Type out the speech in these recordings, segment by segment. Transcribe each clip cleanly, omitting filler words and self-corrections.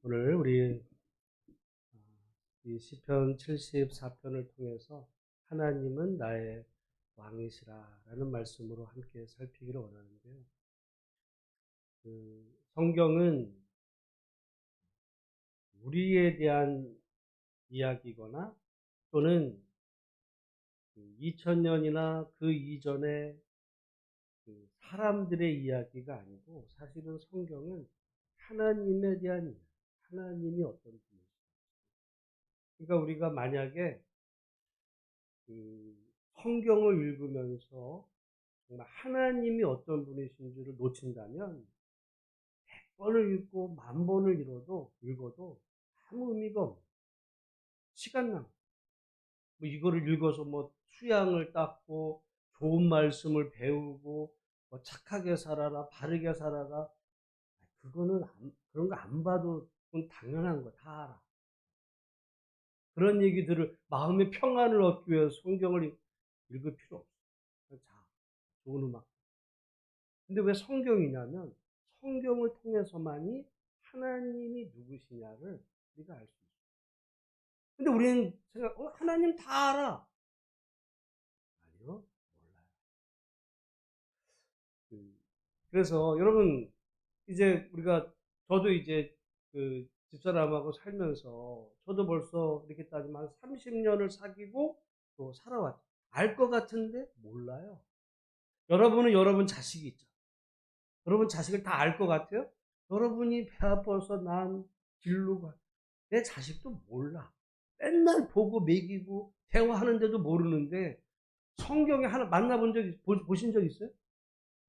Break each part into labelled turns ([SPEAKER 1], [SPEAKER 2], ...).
[SPEAKER 1] 오늘 우리 이 시편 74편을 통해서 하나님은 나의 왕이시라라는 말씀으로 함께 살피기를 원하는데요. 성경은 우리에 대한 이야기거나 또는 2000년이나 그 이전의 사람들의 이야기가 아니고 사실은 성경은 하나님에 대한 이야기, 하나님이 어떤 분이시죠. 그러니까 우리가 만약에 성경을 읽으면서 정말 하나님이 어떤 분이신지를 놓친다면 100번을 읽고 10,000번을 읽어도 아무 의미가 없는 시간 낭비. 뭐 이거를 읽어서 뭐 수양을 닦고 좋은 말씀을 배우고 뭐 착하게 살아라, 바르게 살아라. 그거는 그런 거 안 봐도 그건 당연한 거 다 알아. 그런 얘기들을 마음의 평안을 얻기 위해서 성경을 읽을 필요 없어. 자, 좋은 음악. 근데 왜 성경이냐면 성경을 통해서만이 하나님이 누구시냐를 우리가 알 수 있어요. 근데 우리는 하나님 다 알아. 아니요, 몰라요. 그래서 여러분 이제 저도 이제 집사람하고 살면서 저도 벌써 이렇게 따지면 30년을 사귀고 또 살아왔죠. 알 것 같은데 몰라요. 여러분은 여러분 자식이 있죠. 여러분 자식을 다 알 것 같아요? 여러분이 배 아파서 난 길르고 내 자식도 몰라. 맨날 보고 먹이고 대화하는데도 모르는데 성경에 하나 만나본 적 보신 적 있어요?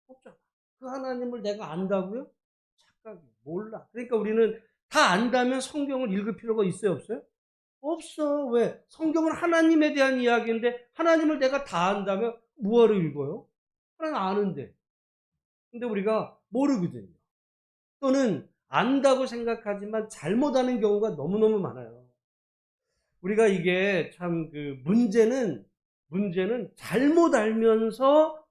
[SPEAKER 1] 없잖아. 그 하나님을 내가 안다고요? 착각이에요. 몰라. 그러니까 우리는 다 안다면 성경을 읽을 필요가 있어요, 없어요? 없어. 왜? 성경은 하나님에 대한 이야기인데 하나님을 내가 다 안다면 뭐하러 읽어요? 하나님 아는데. 근데 우리가 모르거든요. 또는 안다고 생각하지만 잘못하는 경우가 너무너무 많아요. 우리가 이게 참 문제는 잘못 알면서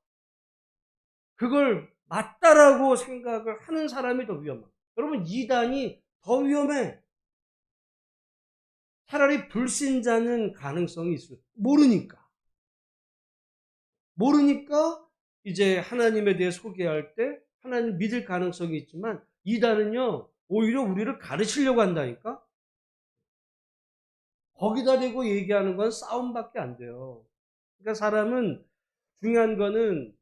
[SPEAKER 1] 그걸 맞다라고 생각을 하는 사람이 더 위험합니다. 여러분, 이단이 더 위험해. 차라리 불신자는 가능성이 있어요. 모르니까 이제 하나님에 대해 소개할 때 하나님 믿을 가능성이 있지만 이단은요, 오히려 우리를 가르치려고 한다니까? 거기다 대고 얘기하는 건 싸움밖에 안 돼요. 그러니까 사람은 중요한 거는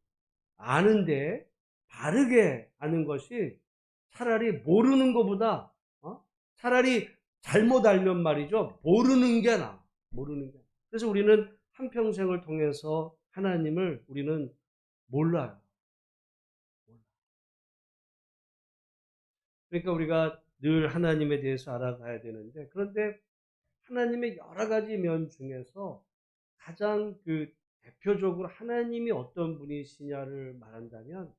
[SPEAKER 1] 아는데 바르게 아는 것이 차라리 모르는 것보다 차라리 잘못 알면 말이죠. 모르는 게 나아. 모르는 게. 그래서 우리는 한평생을 통해서 하나님을 우리는 몰라요. 그러니까 우리가 늘 하나님에 대해서 알아가야 되는데 그런데 하나님의 여러 가지 면 중에서 가장 대표적으로 하나님이 어떤 분이시냐를 말한다면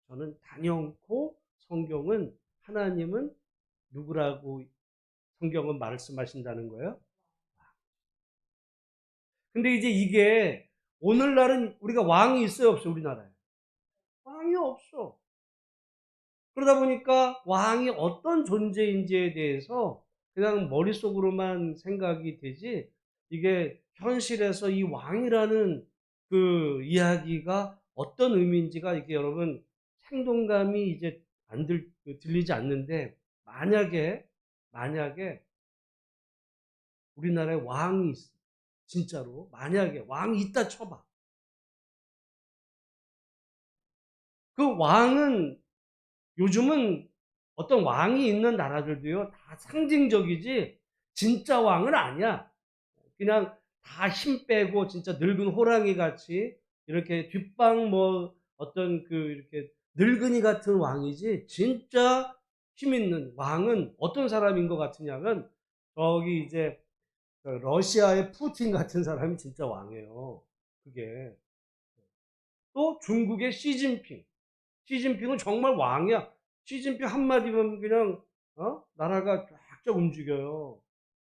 [SPEAKER 1] 저는 단연코 성경은 하나님은 누구라고 성경은 말씀하신다는 거예요. 근데 이제 이게 오늘날은 우리가 왕이 있어요, 없어요, 우리나라에? 왕이 없어. 그러다 보니까 왕이 어떤 존재인지에 대해서 그냥 머릿속으로만 생각이 되지 이게 현실에서 이 왕이라는 이야기가 어떤 의미인지가 이게 여러분 생동감이 이제 들리지 않는데 만약에 우리나라에 왕이 있어. 진짜로 만약에 왕이 있다 쳐봐. 그 왕은 요즘은 어떤 왕이 있는 나라들도요, 다 상징적이지, 진짜 왕은 아니야. 그냥 다 힘 빼고, 진짜 늙은 호랑이 같이, 이렇게 뒷방 어떤 이렇게 늙은이 같은 왕이지, 진짜 힘 있는 왕은 어떤 사람인 것 같으냐면, 저기 이제, 러시아의 푸틴 같은 사람이 진짜 왕이에요. 그게. 또 중국의 시진핑. 시진핑은 정말 왕이야. 시진핑 한마디면 그냥 나라가 쫙쫙 움직여요.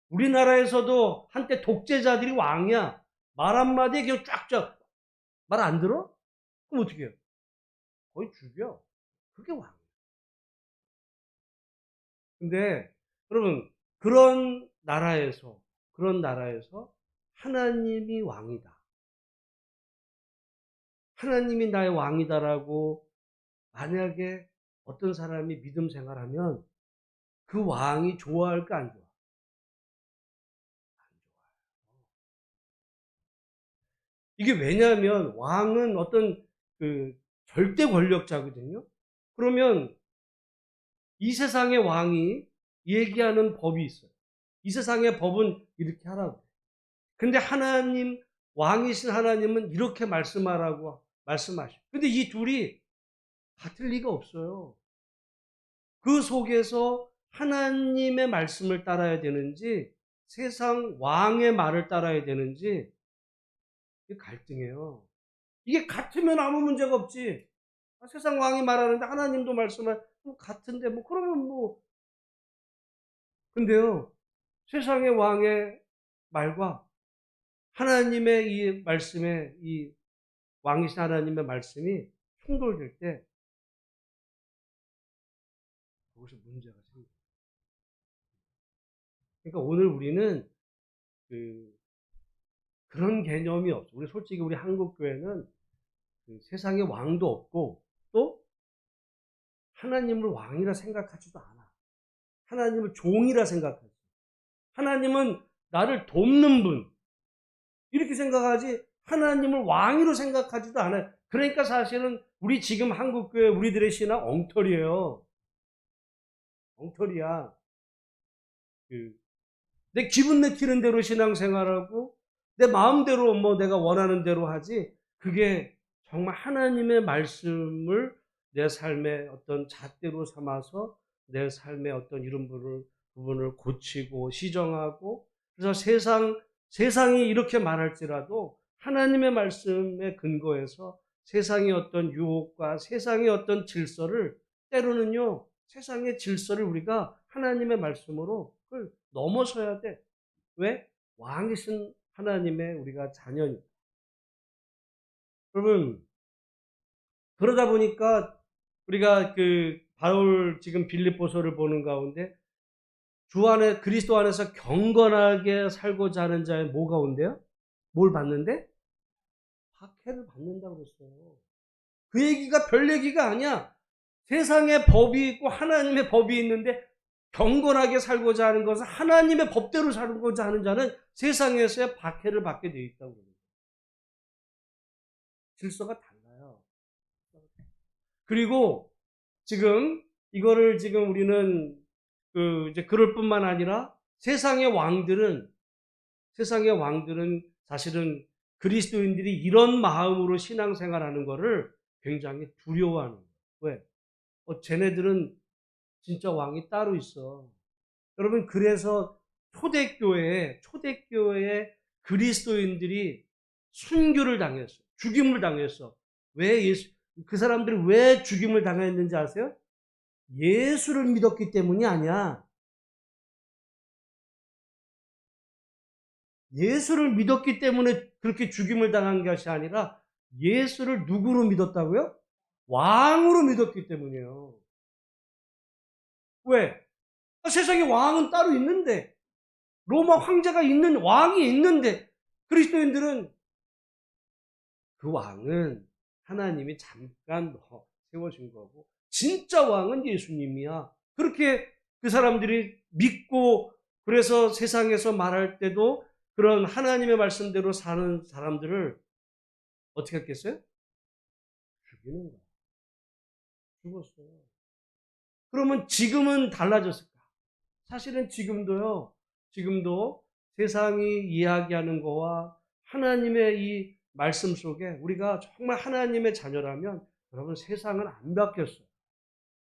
[SPEAKER 1] 우리나라에서도 한때 독재자들이 왕이야. 말 한마디에 그냥 쫙쫙. 말 안 들어? 그럼 어떻게 해요? 거의 죽여. 그게 왕이야. 근데 여러분, 그런 나라에서 하나님이 왕이다. 하나님이 나의 왕이다라고 만약에 어떤 사람이 믿음 생활하면 그 왕이 좋아할까 안 좋아? 안 좋아요. 이게 왜냐하면 왕은 어떤 그 절대 권력자거든요. 그러면 이 세상의 왕이 얘기하는 법이 있어요. 이 세상의 법은 이렇게 하라고. 근데 하나님, 왕이신 하나님은 이렇게 말씀하라고 말씀하셔. 근데 이 둘이 같을 리가 없어요. 그 속에서 하나님의 말씀을 따라야 되는지 세상 왕의 말을 따라야 되는지 이게 갈등해요. 이게 같으면 아무 문제가 없지. 세상 왕이 말하는데 하나님도 말씀을 같은데 뭐 그러면 뭐 근데요. 세상의 왕의 말과 하나님의 이 말씀에 이 왕이신 하나님의 말씀이 충돌될 때 거기서 문제가 생겨요. 그러니까 오늘 우리는 그런 개념이 없어. 우리 솔직히 우리 한국 교회는 세상에 왕도 없고 또 하나님을 왕이라 생각하지도 않아. 하나님을 종이라 생각하지. 하나님은 나를 돕는 분 이렇게 생각하지 하나님을 왕으로 생각하지도 않아요. 그러니까 사실은 우리 지금 한국 교회 우리들의 신앙 엉터리예요. 엉터리야. 내 기분 내키는 대로 신앙생활하고 내 마음대로 뭐 내가 원하는 대로 하지 그게 정말 하나님의 말씀을 내 삶의 어떤 잣대로 삼아서 내 삶의 어떤 이런 부분을 고치고 시정하고 그래서 세상이 이렇게 말할지라도 하나님의 말씀에 근거해서 세상의 어떤 유혹과 세상의 어떤 질서를 때로는요 세상의 질서를 우리가 하나님의 말씀으로 그걸 넘어서야 돼. 왜? 왕이신 하나님의 우리가 자녀니까. 여러분, 그러다 보니까 우리가 바울 지금 빌립보서를 보는 가운데 주 안에 그리스도 안에서 경건하게 살고자 하는 자의 뭐 가운데요? 뭘 받는데? 박해를 받는다고 그랬어요. 그 얘기가 별 얘기가 아니야. 세상에 법이 있고 하나님의 법이 있는데 경건하게 살고자 하는 것은 하나님의 법대로 살고자 하는 자는 세상에서의 박해를 받게 되어 있다고 그래요. 질서가 달라요. 그리고 지금 이거를 지금 우리는 이제 그럴 뿐만 아니라 세상의 왕들은 사실은 그리스도인들이 이런 마음으로 신앙생활하는 거를 굉장히 두려워하는 거예요. 왜? 쟤네들은 진짜 왕이 따로 있어. 여러분 그래서 초대교회에 그리스도인들이 순교를 당했어. 죽임을 당했어. 그 사람들이 왜 죽임을 당했는지 아세요? 예수를 믿었기 때문이 아니야. 예수를 믿었기 때문에 그렇게 죽임을 당한 것이 아니라 예수를 누구로 믿었다고요? 왕으로 믿었기 때문이에요. 왜? 세상에 왕은 따로 있는데 로마 황제가 있는 왕이 있는데 그리스도인들은 그 왕은 하나님이 잠깐 세워준 거고 진짜 왕은 예수님이야. 그렇게 그 사람들이 믿고 그래서 세상에서 말할 때도 그런 하나님의 말씀대로 사는 사람들을 어떻게 했겠어요? 죽이는 거야. 죽었어요. 그러면 지금은 달라졌을까? 사실은 지금도 세상이 이야기하는 거와 하나님의 이 말씀 속에 우리가 정말 하나님의 자녀라면 여러분 세상은 안 바뀌었어요.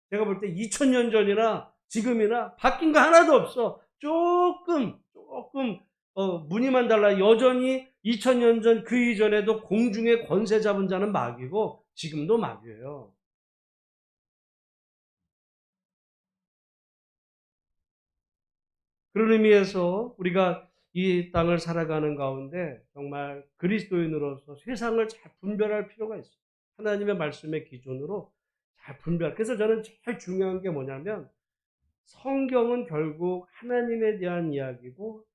[SPEAKER 1] 제가 볼 때 2000년 전이나 지금이나 바뀐 거 하나도 없어. 조금 무늬만 달라. 여전히 2000년 전 그 이전에도 공중에 권세 잡은 자는 마귀고 지금도 마귀예요. 그런 의미에서 우리가 이 땅을 살아가는 가운데 정말 그리스도인으로서 세상을 잘 분별할 필요가 있어요. 하나님의 말씀의 기준으로 잘 분별. 그래서 저는 제일 중요한 게 뭐냐면 성경은 결국 하나님에 대한 이야기고,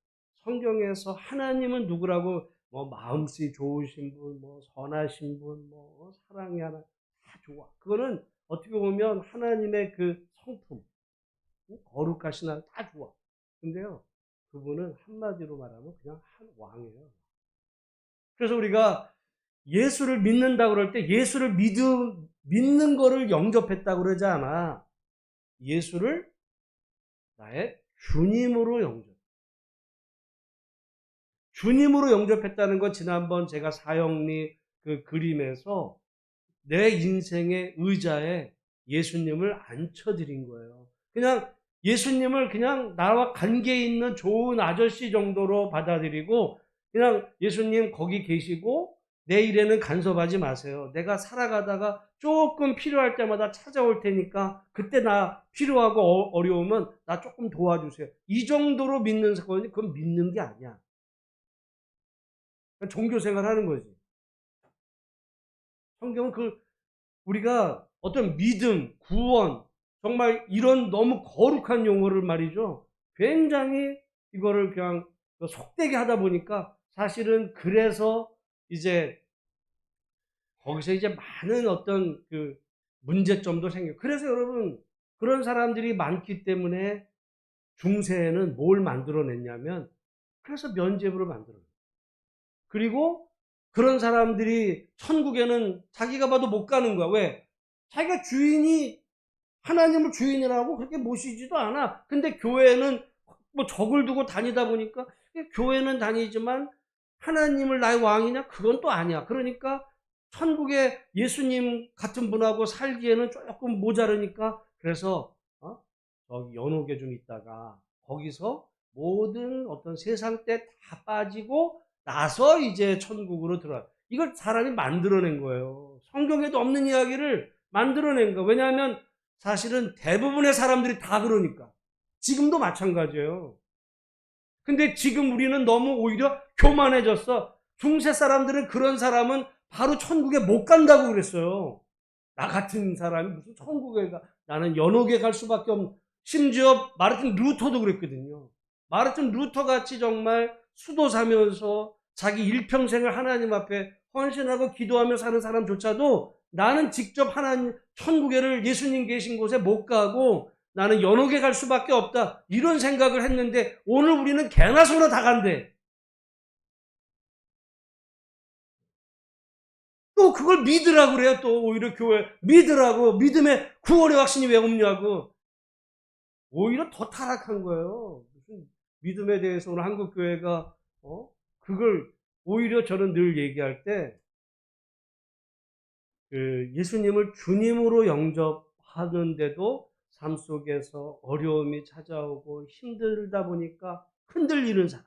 [SPEAKER 1] 성경에서 하나님은 누구라고, 뭐 마음씨 좋으신 분, 뭐 선하신 분, 뭐 사랑이 하나 다 좋아. 그거는 어떻게 보면 하나님의 그 성품, 거룩하신 하나 다 좋아. 근데요, 그분은 한마디로 말하면 그냥 한 왕이에요. 그래서 우리가 예수를 믿는다 그럴 때 예수를 믿는 거를 영접했다고 그러지 않아. 예수를 나의 주님으로 주님으로 영접했다는 건 지난번 제가 사형리 그 그림에서 내 인생의 의자에 예수님을 앉혀드린 거예요. 그냥 예수님을 그냥 나와 관계 있는 좋은 아저씨 정도로 받아들이고, 그냥 예수님 거기 계시고 내 일에는 간섭하지 마세요. 내가 살아가다가 조금 필요할 때마다 찾아올 테니까 그때 나 필요하고 어려우면 나 조금 도와주세요. 이 정도로 믿는 사건이 그건 믿는 게 아니야. 종교 생활하는 거지. 성경은 우리가 어떤 믿음, 구원, 정말 이런 너무 거룩한 용어를 말이죠. 굉장히 이거를 그냥 속되게 하다 보니까 사실은 그래서 이제 거기서 이제 많은 어떤 그 문제점도 생겨요. 그래서 여러분, 그런 사람들이 많기 때문에 중세에는 뭘 만들어냈냐면, 그래서 면죄부를 만들어요. 그리고 그런 사람들이 천국에는 자기가 봐도 못 가는 거야. 왜? 자기가 주인이 하나님을 주인이라고 그렇게 모시지도 않아. 근데 교회는 뭐 적을 두고 다니다 보니까 교회는 다니지만 하나님을 나의 왕이냐? 그건 또 아니야. 그러니까 천국에 예수님 같은 분하고 살기에는 조금 모자르니까, 그래서 저기 연옥에 좀 있다가 거기서 모든 어떤 세상 때 다 빠지고 나서 이제 천국으로 들어가. 이걸 사람이 만들어낸 거예요. 성경에도 없는 이야기를 만들어낸 거. 왜냐하면 사실은 대부분의 사람들이 다 그러니까. 지금도 마찬가지예요. 근데 지금 우리는 너무 오히려 교만해졌어. 중세 사람들은 그런 사람은 바로 천국에 못 간다고 그랬어요. 나 같은 사람이 무슨 천국에 가. 나는 연옥에 갈 수밖에 없는. 심지어 마르틴 루터도 그랬거든요. 마르틴 루터 같이 정말 수도 사면서 자기 일평생을 하나님 앞에 헌신하고 기도하며 사는 사람조차도 나는 직접 하나님 천국에를 예수님 계신 곳에 못 가고 나는 연옥에 갈 수밖에 없다, 이런 생각을 했는데 오늘 우리는 개나 소나 다 간대. 또 그걸 믿으라고 그래요. 또 오히려 교회 믿으라고, 믿음의 구원의 확신이 왜 없냐고. 오히려 더 타락한 거예요. 무슨 믿음에 대해서 오늘 한국 교회가 그걸, 오히려 저는 늘 얘기할 때 그 예수님을 주님으로 영접하는데도 삶 속에서 어려움이 찾아오고 힘들다 보니까 흔들리는 사람,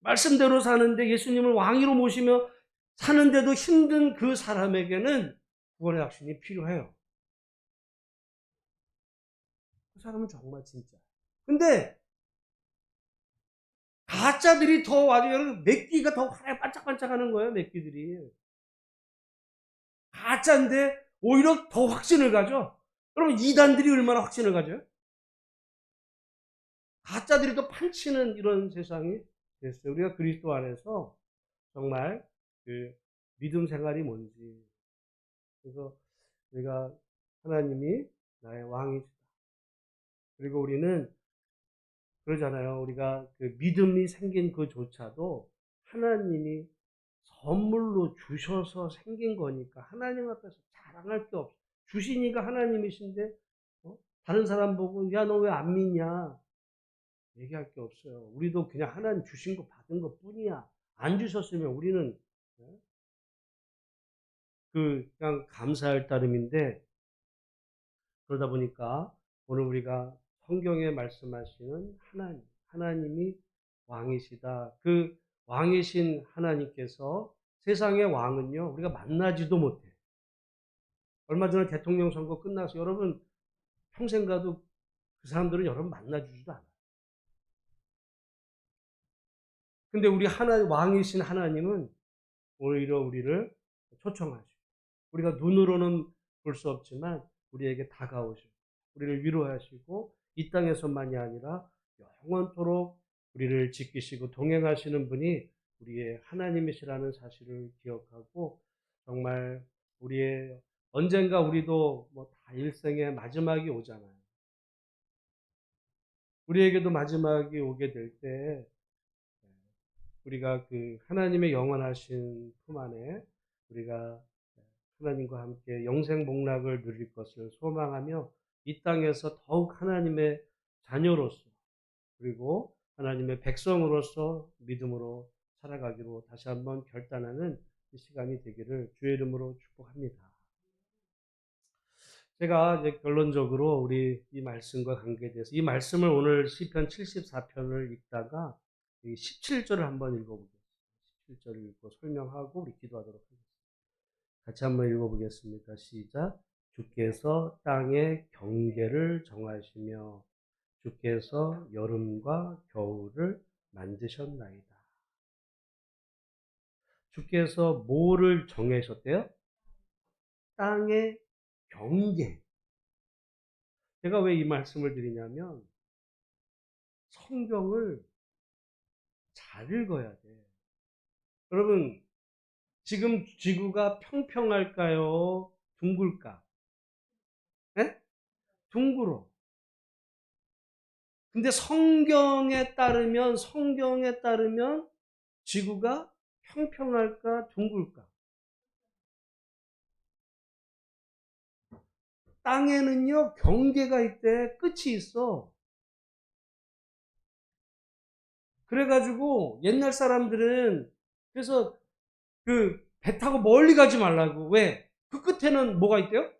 [SPEAKER 1] 말씀대로 사는데 예수님을 왕으로 모시며 사는데도 힘든 그 사람에게는 구원의 확신이 필요해요. 그 사람은 정말 진짜. 근데 가짜들이 더 아주, 맥기가 더 화려 반짝반짝하는 거예요. 맥기들이 가짜인데 오히려 더 확신을 가져. 그러면 이단들이 얼마나 확신을 가져요? 가짜들이 더 판치는 이런 세상이 됐어요. 우리가 그리스도 안에서 정말 그 믿음 생활이 뭔지, 그래서 우리가 하나님이 나의 왕이시다. 그리고 우리는 그러잖아요. 우리가 그 믿음이 생긴 그조차도 하나님이 선물로 주셔서 생긴 거니까 하나님 앞에서 자랑할 게 없어. 주시니까 하나님이신데 다른 사람 보고 야 너 왜 안 믿냐 얘기할 게 없어요. 우리도 그냥 하나님 주신 거 받은 것 뿐이야. 안 주셨으면 우리는 그냥 감사할 따름인데, 그러다 보니까 오늘 우리가 성경에 말씀하시는 하나님이 왕이시다. 그 왕이신 하나님께서, 세상의 왕은요, 우리가 만나지도 못해. 얼마 전에 대통령 선거 끝나서 여러분 평생 가도 그 사람들은 여러분 만나주지도 않아요. 근데 우리 왕이신 하나님은 오히려 우리를 초청하시고, 우리가 눈으로는 볼 수 없지만 우리에게 다가오시고 우리를 위로하시고 이 땅에서만이 아니라 영원토록 우리를 지키시고 동행하시는 분이 우리의 하나님이시라는 사실을 기억하고, 정말 우리의 언젠가 우리도 뭐 다 일생의 마지막이 오잖아요. 우리에게도 마지막이 오게 될 때 우리가 그 하나님의 영원하신 품 안에 우리가 하나님과 함께 영생 복락을 누릴 것을 소망하며 이 땅에서 더욱 하나님의 자녀로서, 그리고 하나님의 백성으로서 믿음으로 살아가기로 다시 한번 결단하는 이 시간이 되기를 주의 이름으로 축복합니다. 제가 이제 결론적으로 우리 이 말씀과 관계돼서 이 말씀을 오늘 시편 74편을 읽다가 17절을 한번 읽어보겠습니다. 17절을 읽고 설명하고 우리 기도하도록 하겠습니다. 같이 한번 읽어보겠습니다. 시작. 주께서 땅의 경계를 정하시며 주께서 여름과 겨울을 만드셨나이다. 주께서 뭐를 정하셨대요? 땅의 경계. 제가 왜 이 말씀을 드리냐면 성경을 잘 읽어야 돼. 여러분, 지금 지구가 평평할까요? 둥글까? 네? 둥글어. 근데 성경에 따르면 지구가 평평할까? 둥글까? 땅에는요, 경계가 있대. 끝이 있어. 그래가지고 옛날 사람들은 그래서 그 배 타고 멀리 가지 말라고. 왜? 그 끝에는 뭐가 있대요?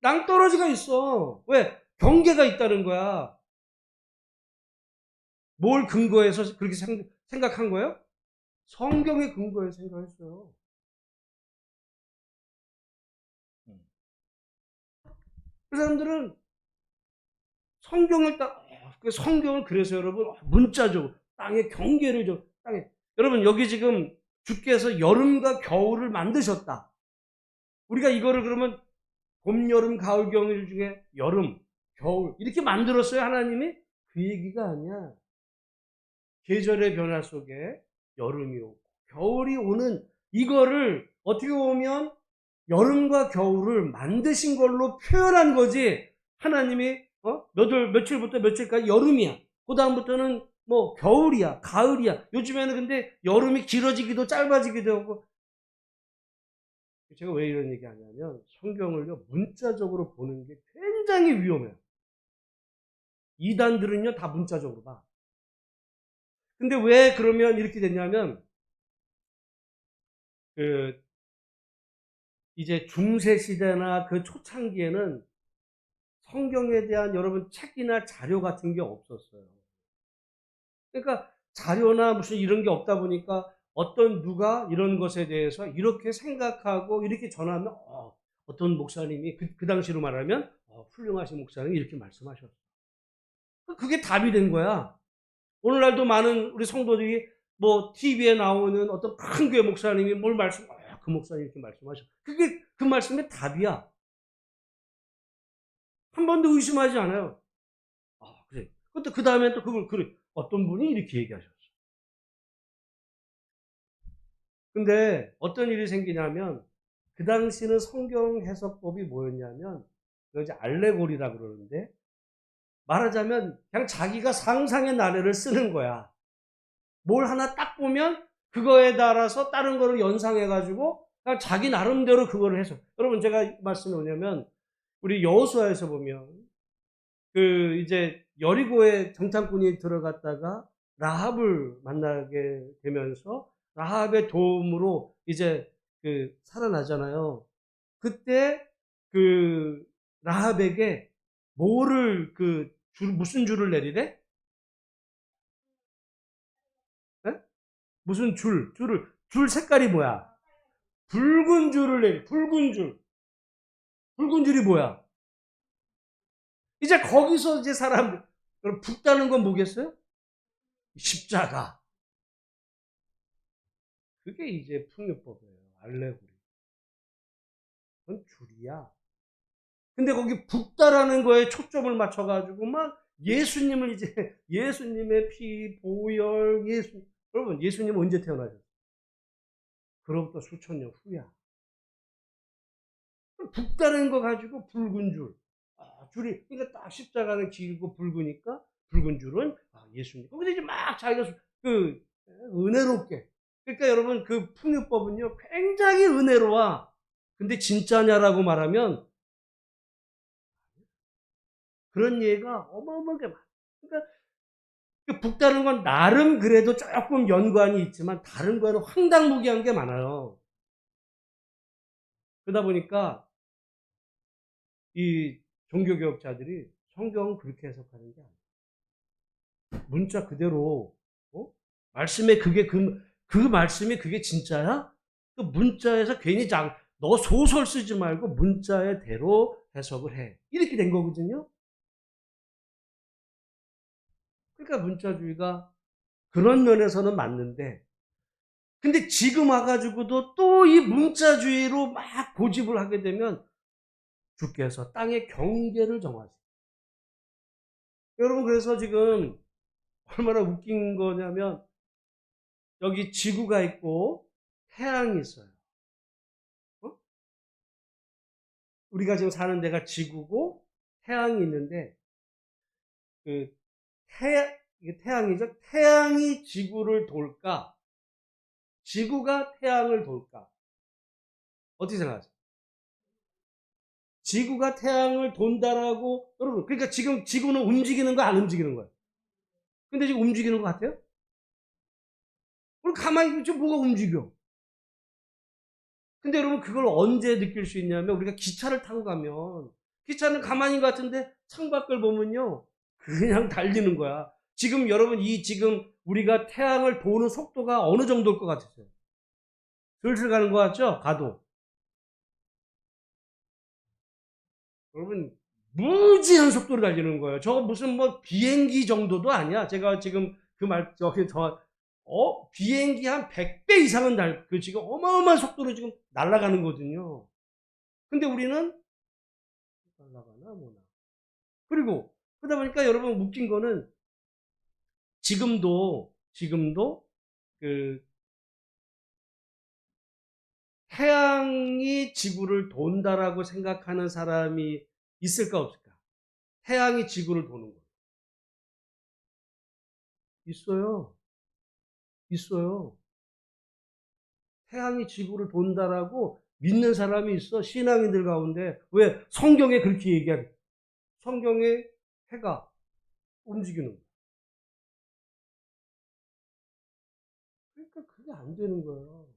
[SPEAKER 1] 낭떠러지가 있어. 왜? 경계가 있다는 거야. 뭘 근거해서 그렇게 생각한 거예요? 성경의 근거에 생각했어요. 그 사람들은 성경을 그래서 여러분 문자적으로 땅의 경계를 여러분 여기 지금 주께서 여름과 겨울을 만드셨다. 우리가 이거를 그러면 봄, 여름, 가을, 겨울 중에 여름, 겨울 이렇게 만들었어요, 하나님이? 그 얘기가 아니야. 계절의 변화 속에 여름이 오고 겨울이 오는, 이거를 어떻게 보면 여름과 겨울을 만드신 걸로 표현한 거지. 하나님이 며칠부터 며칠까지 여름이야. 그 다음부터는 뭐 겨울이야, 가을이야. 요즘에는 근데 여름이 길어지기도 짧아지기도 하고. 제가 왜 이런 얘기 하냐면 성경을요 문자적으로 보는 게 굉장히 위험해요. 이단들은요 다 문자적으로 봐. 근데 왜 그러면 이렇게 됐냐면 그 이제 중세 시대나 그 초창기에는 성경에 대한 여러분 책이나 자료 같은 게 없었어요. 그러니까 자료나 무슨 이런 게 없다 보니까 어떤 누가 이런 것에 대해서 이렇게 생각하고 이렇게 전하면 어떤 목사님이 그 당시로 말하면 훌륭하신 목사님이 이렇게 말씀하셨어. 그게 답이 된 거야. 오늘날도 많은 우리 성도들이 뭐 TV에 나오는 어떤 큰 교회 목사님이 뭘 그 목사님이 이렇게 말씀하셔. 그게 그 말씀의 답이야. 한 번도 의심하지 않아요. 그래. 근데 그 다음에 또 그걸, 그래. 어떤 분이 이렇게 얘기하셨어. 근데 어떤 일이 생기냐면, 그 당시는 성경 해석법이 뭐였냐면, 그거 이제 알레고리라 그러는데, 말하자면, 그냥 자기가 상상의 나래를 쓰는 거야. 뭘 하나 딱 보면, 그거에 따라서 다른 거를 연상해가지고, 그냥 자기 나름대로 그거를 해서. 여러분, 제가 말씀이 뭐냐면, 우리 여호수아에서 보면, 이제 여리고에 정탐꾼이 들어갔다가 라합을 만나게 되면서 라합의 도움으로 이제 살아나잖아요. 그때 그 라합에게 뭐를 무슨 줄을 내리래? 에? 무슨 줄 색깔이 뭐야? 붉은 줄을 내리. 붉은 줄. 붉은 줄이 뭐야? 이제 거기서 이제 사람 붓다는 건 뭐겠어요? 십자가. 그게 이제 풍요법이에요. 알레고리. 그건 줄이야. 근데 거기 붓다라는 거에 초점을 맞춰가지고 막 예수님을 이제 예수님의 피, 보혈, 여러분 예수님 언제 태어나셨어요? 그로부터 수천 년 후야. 붓다는 거 가지고 붉은 줄. 줄이, 그러니까 딱 십자가는 길고 붉으니까 붉은 줄은 예수님. 거기서 이제 막 자기가 은혜롭게. 그러니까 여러분 그 풍요법은요 굉장히 은혜로워. 근데 진짜냐라고 말하면 그런 예가 어마어마하게 많아. 그러니까 그 북다른 건 나름 그래도 조금 연관이 있지만 다른 거는 황당무계한 게 많아요. 그러다 보니까 이 종교개혁자들이 성경은 그렇게 해석하는 게 아니야. 문자 그대로 말씀에 그 말씀이 그게 진짜야? 그 문자에서 괜히 너 소설 쓰지 말고 문자의 대로 해석을 해. 이렇게 된 거거든요. 그러니까 문자주의가 그런 면에서는 맞는데 근데 지금 와가지고도 또 이 문자주의로 막 고집을 하게 되면 주께서 땅의 경계를 정하세요. 여러분 그래서 지금 얼마나 웃긴 거냐면 여기 지구가 있고 태양이 있어요. 어? 우리가 지금 사는 데가 지구고 태양이 있는데 그 이게 태양이죠. 태양이 지구를 돌까? 지구가 태양을 돌까? 어떻게 생각하세요? 지구가 태양을 돈다라고 여러분 그러니까 지금 지구는 움직이는 거 안 움직이는 거예요? 근데 지금 움직이는 것 같아요? 우리 가만히 있지 뭐가 움직여? 근데 여러분 그걸 언제 느낄 수 있냐면 우리가 기차를 타고 가면 기차는 가만히 있는 것 같은데 창밖을 보면요 그냥 달리는 거야. 지금 여러분 지금 우리가 태양을 도는 속도가 어느 정도일 것 같으세요? 슬슬 가는 것 같죠? 가도. 여러분 무지한 속도로 달리는 거예요. 저거 무슨 뭐 비행기 정도도 아니야. 제가 지금 그 말 저기 비행기 한 100배 이상은 지금 어마어마한 속도로 지금 날아가는 거거든요. 근데 우리는 날아가나 뭐나. 그리고 그러다 보니까 여러분 웃긴 거는 지금도 그 태양이 지구를 돈다라고 생각하는 사람이 있을까 없을까? 태양이 지구를 도는 거. 있어요. 있어요. 태양이 지구를 돈다라고 믿는 사람이 있어. 신앙인들 가운데. 왜? 성경에 그렇게 얘기하게. 성경에 해가 움직이는 거야. 그러니까 그게 안 되는 거예요.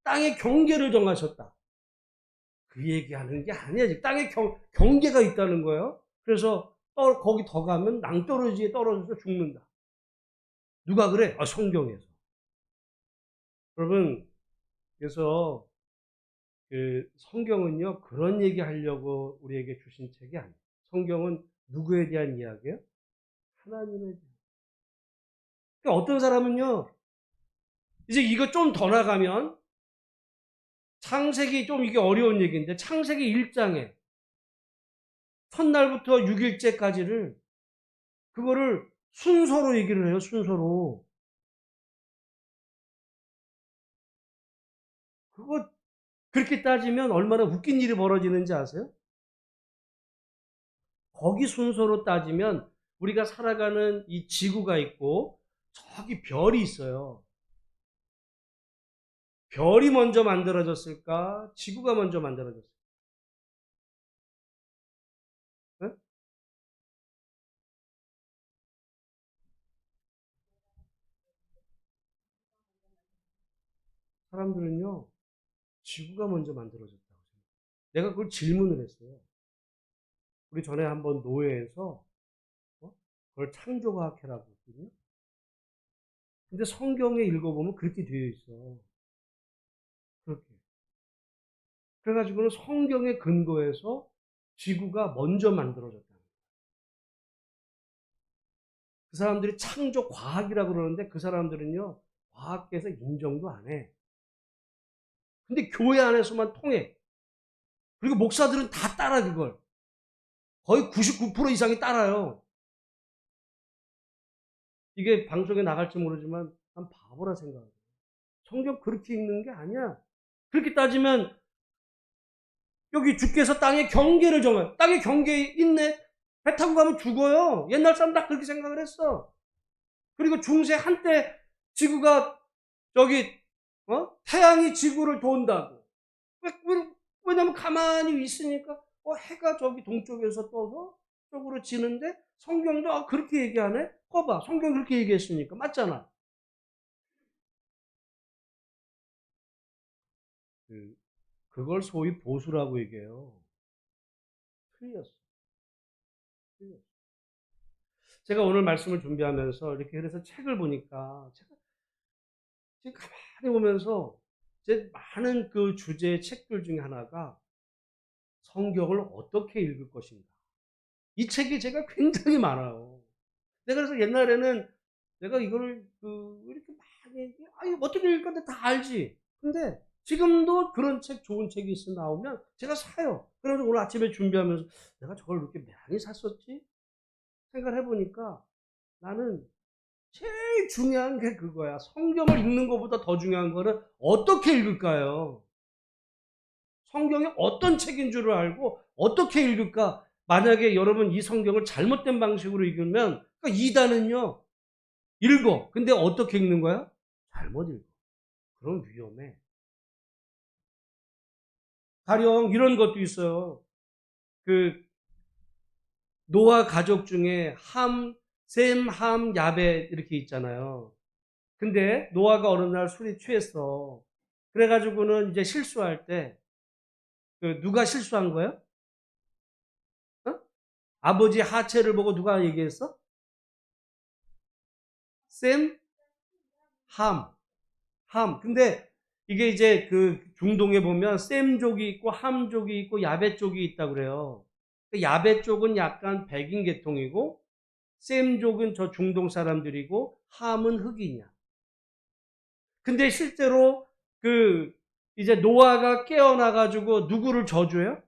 [SPEAKER 1] 땅의 경계를 정하셨다. 그 얘기하는 게 아니야. 땅의 경계가 있다는 거예요. 그래서 거기 더 가면 낭떠러지에 떨어져서 죽는다. 누가 그래? 성경에서. 여러분, 그래서 그 성경은요 그런 얘기하려고 우리에게 주신 책이 아니에요. 성경은 누구에 대한 이야기예요? 하나님에 대한. 그러니까 어떤 사람은요 이제 이거 좀 더 나가면 창세기 좀 이게 어려운 얘기인데 창세기 1장에 첫날부터 6일째까지를 그거를 순서로 얘기를 해요. 순서로. 그거 그렇게 따지면 얼마나 웃긴 일이 벌어지는지 아세요? 거기 순서로 따지면 우리가 살아가는 이 지구가 있고 저기 별이 있어요. 별이 먼저 만들어졌을까? 지구가 먼저 만들어졌을까? 네? 사람들은요, 지구가 먼저 만들어졌다고 생각해요. 내가 그걸 질문을 했어요. 우리 전에 한번 노예에서 그걸 창조과학회라고 했거든요. 근데 성경에 읽어보면 그렇게 되어 있어. 그렇게. 그래가지고는 성경에 근거해서 지구가 먼저 만들어졌다. 그 사람들이 창조과학이라고 그러는데 그 사람들은요, 과학계에서 인정도 안 해. 근데 교회 안에서만 통해. 그리고 목사들은 다 따라 그걸. 거의 99% 이상이 따라요. 이게 방송에 나갈지 모르지만 난 바보라 생각해요. 성경 그렇게 읽는 게 아니야. 그렇게 따지면 여기 주께서 땅의 경계를 정해요. 땅의 경계에 있네. 배 타고 가면 죽어요. 옛날 사람 다 그렇게 생각을 했어. 그리고 중세 한때 지구가 저기 태양이 지구를 돈다고. 왜냐면 가만히 있으니까 해가 저기 동쪽에서 떠서 쪽으로 지는데 성경도 그렇게 얘기하네? 봐봐. 성경 그렇게 얘기했으니까. 맞잖아. 그걸 소위 보수라고 얘기해요. 틀렸어. 틀렸어. 제가 오늘 말씀을 준비하면서 이렇게 그래서 책을 보니까 제가 지금 가만히 보면서 제 많은 그 주제의 책들 중에 하나가 성경을 어떻게 읽을 것인가. 이 책이 제가 굉장히 많아요. 내가 그래서 옛날에는 내가 이거를 이렇게 많이 어떻게 읽을 건데 다 알지. 근데 지금도 그런 책, 좋은 책이 있어 나오면 제가 사요. 그래서 오늘 아침에 준비하면서 내가 저걸 이렇게 많이 샀었지? 생각을 해보니까 나는 제일 중요한 게 그거야. 성경을 읽는 것보다 더 중요한 거는 어떻게 읽을까요? 성경이 어떤 책인 줄을 알고 어떻게 읽을까? 만약에 여러분 이 성경을 잘못된 방식으로 읽으면 그러니까 이단은요. 읽어. 근데 어떻게 읽는 거야? 잘못 읽어. 그럼 위험해. 가령 이런 것도 있어요. 그 노아 가족 중에 셈, 함, 야벳 이렇게 있잖아요. 근데 노아가 어느 날 술이 취했어. 그래가지고는 이제 실수할 때 누가 실수한 거예요? 어? 아버지 하체를 보고 누가 얘기했어? 셈, 함. 근데 이게 이제 그 중동에 보면 셈족이 있고 함족이 있고 야벳 족이 있다고 그래요. 야벳 족은 약간 백인 계통이고 셈족은 저 중동 사람들이고 함은 흑인이야. 근데 실제로 이제 노아가 깨어나가지고 누구를 저주해요?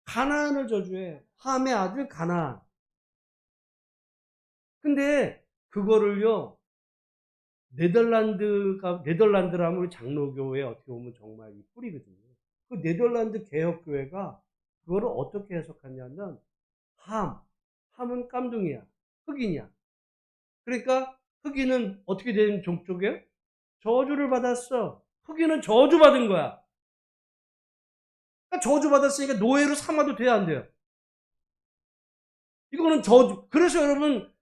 [SPEAKER 1] 가나안을 저주해. 함의 아들 가나안. 근데 그거를요, 네덜란드라면 우리 장로교회 어떻게 보면 정말 이 뿌리거든요. 그 네덜란드 개혁교회가 그거를 어떻게 해석하냐면, 함은 깜둥이야. 흑인이야. 그러니까 흑인은 어떻게 된 종족이에요? 저주를 받았어. 흑인은 저주받은 거야. 그러니까 저주받았으니까 노예로 삼아도 돼야 안 돼요? 이거는 저주. 그래서 여러분,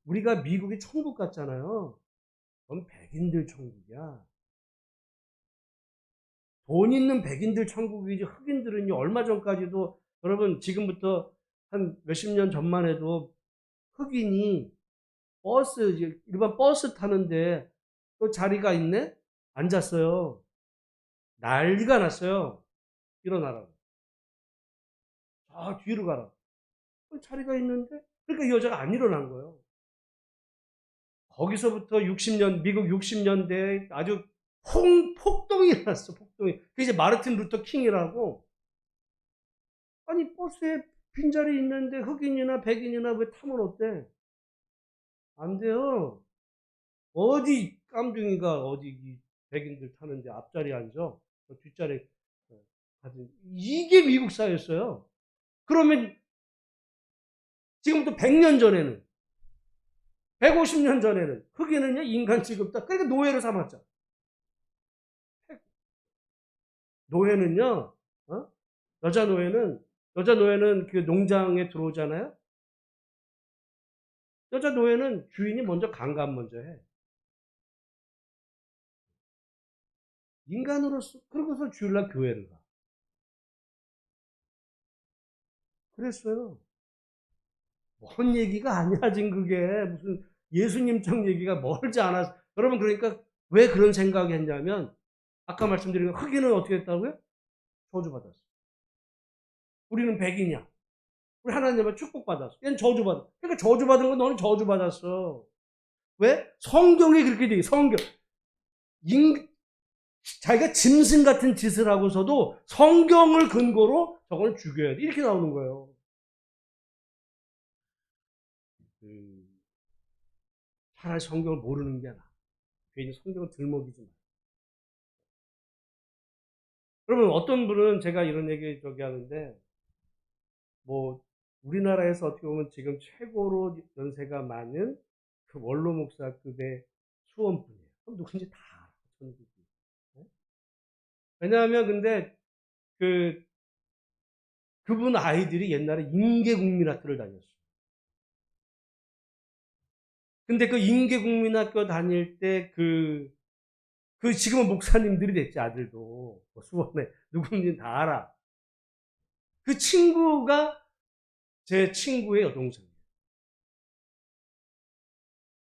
[SPEAKER 1] 우리가 미국이 천국 같잖아요. 그건 백인들 천국이야. 돈 있는 백인들 천국이지 흑인들은요, 얼마 전까지도 여러분, 지금부터 한 몇십 년 전만 해도 흑인이 일반 버스 타는데 또 자리가 있네? 앉았어요. 난리가 났어요. 일어나라고. 뒤로 가라. 자리가 있는데? 그러니까 이 여자가 안 일어난 거예요. 거기서부터 미국 60년대에 아주 폭동이 일어났어, 폭동이. 그 이제 마르틴 루터 킹이라고. 아니, 버스에 빈자리 있는데 흑인이나 백인이나 왜 타면 어때? 안 돼요. 어디 깜둥이가 어디 백인들 타는데 앞자리에 앉아? 뒷자리에 가든. 이게 미국 사회였어요. 그러면 지금부터 100년 전에는 150년 전에는 흑인은요 인간 취급다. 그러니까 노예를 삼았죠. 노예는요, 여자 노예는 그 농장에 들어오잖아요. 여자 노예는 주인이 먼저 강간 먼저 해. 인간으로서 그러고서 주일날 교회를 가. 그랬어요. 먼 얘기가 아니야 지금 그게 무슨 예수님적 얘기가 멀지 않아서. 여러분 그러니까 왜 그런 생각이 했냐면 아까 말씀드린 흑인은 어떻게 했다고요? 저주받았어. 우리는 백인이야. 우리 하나님의 축복받았어. 얘는 저주받았어. 그러니까 저주받은 건 너는 저주받았어. 왜? 성경이 그렇게 돼. 성경. 자기가 짐승 같은 짓을 하고서도 성경을 근거로 저거는 죽여야 돼. 이렇게 나오는 거예요. 차라리 성경을 모르는 게 나아. 괜히 성경을 들먹이지 마. 그러면 어떤 분은 제가 이런 얘기 하는데, 뭐, 우리나라에서 어떻게 보면 지금 최고로 연세가 많은 그 원로 목사급의 수원분이에요. 그럼 누군지 다 알아. 전국이. 네? 왜냐하면 근데 그분 아이들이 옛날에 인계국민학교를 다녔어요. 근데 그 인계국민학교 다닐 때 지금은 목사님들이 됐지, 아들도. 뭐 수원에 누군지 다 알아. 그 친구가 제 친구의 여동생이에요.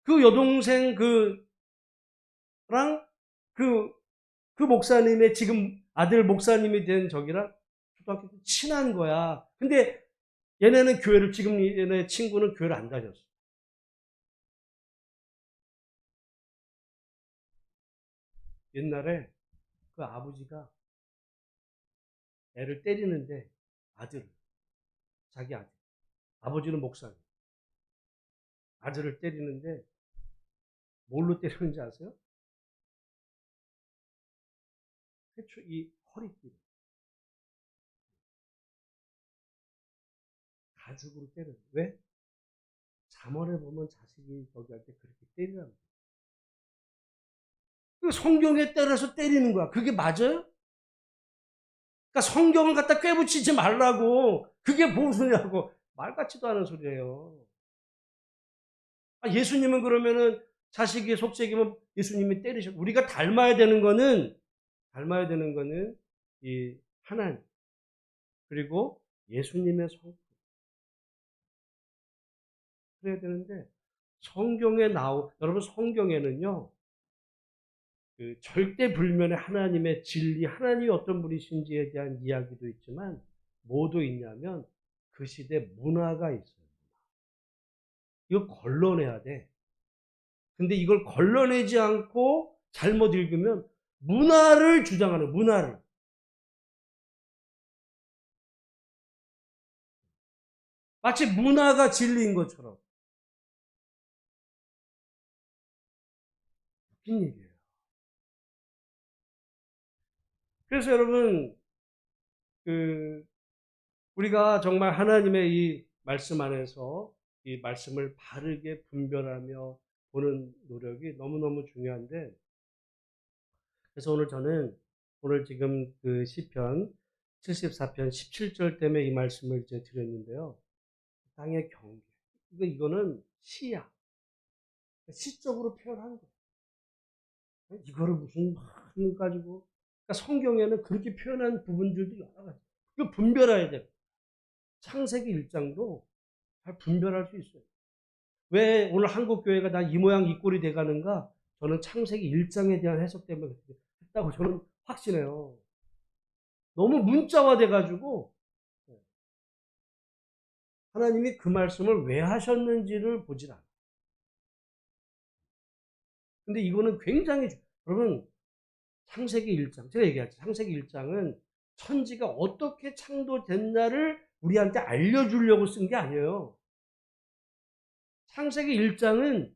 [SPEAKER 1] 그 여동생 랑 그, 그 목사님의 지금 아들 목사님이 된 저기랑 초등학교 때 친한 거야. 근데 얘네는 지금 얘네 친구는 교회를 안 다녔어. 옛날에 그 아버지가 애를 때리는데 자기 아들. 아버지는 목사님. 아들을 때리는데 뭘로 때리는지 아세요? 최초 이 허리띠. 가죽으로 때려요. 왜? 잠언에 보면 자식이 저기 할 때 그렇게 때리라는 거야. 성경에 따라서 때리는 거야. 그게 맞아요? 그러니까 성경을 갖다 꿰붙이지 말라고. 그게 무엇이냐고. 말 같지도 않은 소리예요. 예수님은 그러면은 자식이 속죄기면 예수님이 때리셨. 우리가 닮아야 되는 거는 이 하나님 그리고 예수님의 성품 그래야 되는데 여러분 성경에는요 절대 불면의 하나님의 진리, 하나님이 어떤 분이신지에 대한 이야기도 있지만 뭐도 있냐면 그 시대 문화가 있어요. 이거 걸러내야 돼. 근데 이걸 걸러내지 않고 잘못 읽으면 문화를 주장하는 문화를 마치 문화가 진리인 것처럼 웃긴 얘기예요. 그래서 여러분 우리가 정말 하나님의 이 말씀 안에서 이 말씀을 바르게 분별하며 보는 노력이 너무너무 중요한데 그래서 오늘 지금 그 시편 74편 17절 때문에 이 말씀을 이제 드렸는데요. 땅의 경계. 이거는 시야. 시적으로 표현한 거예요. 이거를 무슨 막 가지고. 그러니까 성경에는 그렇게 표현한 부분들도 여러 가지. 이거 분별해야 돼요. 창세기 1장도 잘 분별할 수 있어요. 왜 오늘 한국 교회가 다 이 모양 이 꼴이 돼가는가? 저는 창세기 1장에 대한 해석 때문에 했다고 저는 확신해요. 너무 문자화돼가지고 하나님이 그 말씀을 왜 하셨는지를 보질 않아요. 근데 이거는 굉장히 여러분 창세기 1장 제가 얘기했죠. 창세기 1장은 천지가 어떻게 창조됐나를 우리한테 알려주려고 쓴 게 아니에요. 창세기 1장은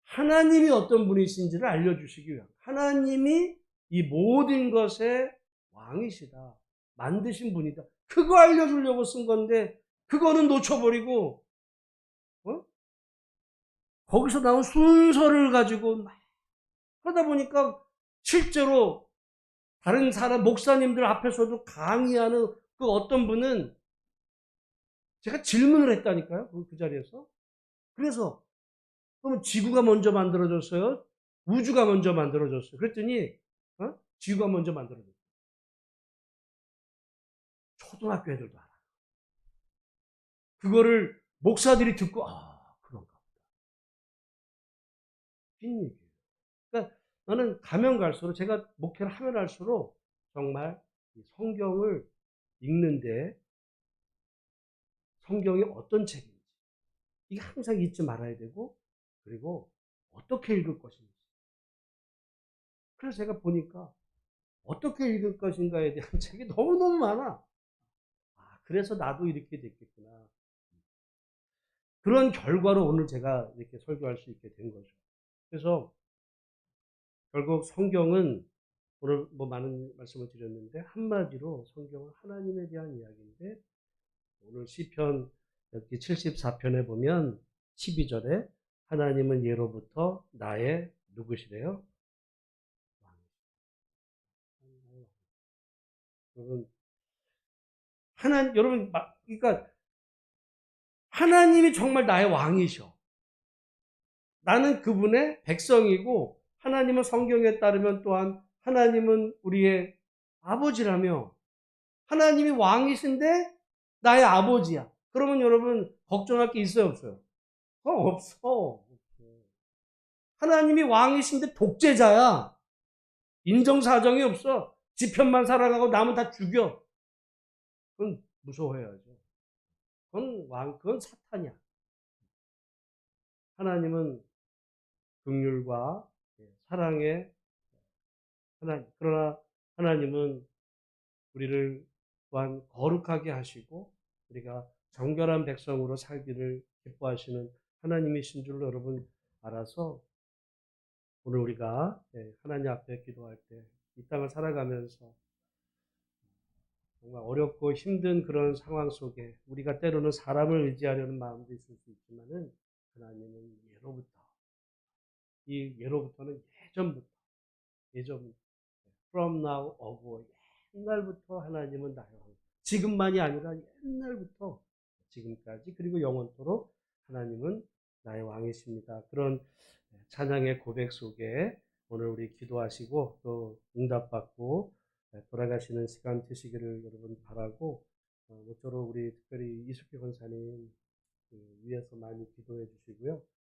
[SPEAKER 1] 하나님이 어떤 분이신지를 알려주시기 위한 하나님이 이 모든 것의 왕이시다. 만드신 분이다. 그거 알려주려고 쓴 건데 그거는 놓쳐버리고 어? 거기서 나온 순서를 가지고 막 그러다 보니까 실제로 다른 사람 목사님들 앞에서도 강의하는 그 어떤 분은 제가 질문을 했다니까요. 그 자리에서. 그래서 그러면 지구가 먼저 만들어졌어요? 우주가 먼저 만들어졌어요? 그랬더니 지구가 먼저 만들어졌어요. 초등학교 애들도 알아. 그거를 목사들이 듣고 그런가 보다. 긴 얘기예요. 그러니까 나는 가면 갈수록 제가 목회를 하면 할수록 정말 성경을 읽는데 성경이 어떤 책인지 이게 항상 잊지 말아야 되고 그리고 어떻게 읽을 것인지 그래서 제가 보니까 어떻게 읽을 것인가에 대한 책이 너무너무 많아. 아, 그래서 나도 이렇게 됐겠구나. 그런 결과로 오늘 제가 이렇게 설교할 수 있게 된 거죠. 그래서 결국 성경은 오늘 뭐 많은 말씀을 드렸는데 한마디로 성경은 하나님에 대한 이야기인데 오늘 시편 여기 74편에 보면 12절에 하나님은 예로부터 나의 누구시래요? 여러분 그러니까 하나님이 정말 나의 왕이셔. 나는 그분의 백성이고 하나님은 성경에 따르면 또한 하나님은 우리의 아버지라며 하나님이 왕이신데 나의 아버지야. 그러면 여러분 걱정할 게 있어요, 없어요? 없어. 하나님이 왕이신데 독재자야. 인정사정이 없어. 지 편만 살아가고 남은 다 죽여. 그건 무서워해야죠. 그건 사탄이야. 하나님은 긍휼과 사랑의 하나님. 그러나 하나님은 우리를 또한 거룩하게 하시고 우리가 정결한 백성으로 살기를 기뻐하시는 하나님이신 줄 여러분 알아서 오늘 우리가 하나님 앞에 기도할 때 이 땅을 살아가면서 정말 어렵고 힘든 그런 상황 속에 우리가 때로는 사람을 의지하려는 마음도 있을 수 있지만은 하나님은 예로부터는 예전 from now of 옛날부터 하나님은 나의 왕. 지금만이 아니라 옛날부터 지금까지 그리고 영원토록 하나님은 나의 왕이십니다. 그런 찬양의 고백 속에 오늘 우리 기도하시고 또 응답받고 돌아가시는 시간 되시기를 여러분 바라고 모쪼록 우리 특별히 이숙희 권사님 위해서 많이 기도해 주시고요.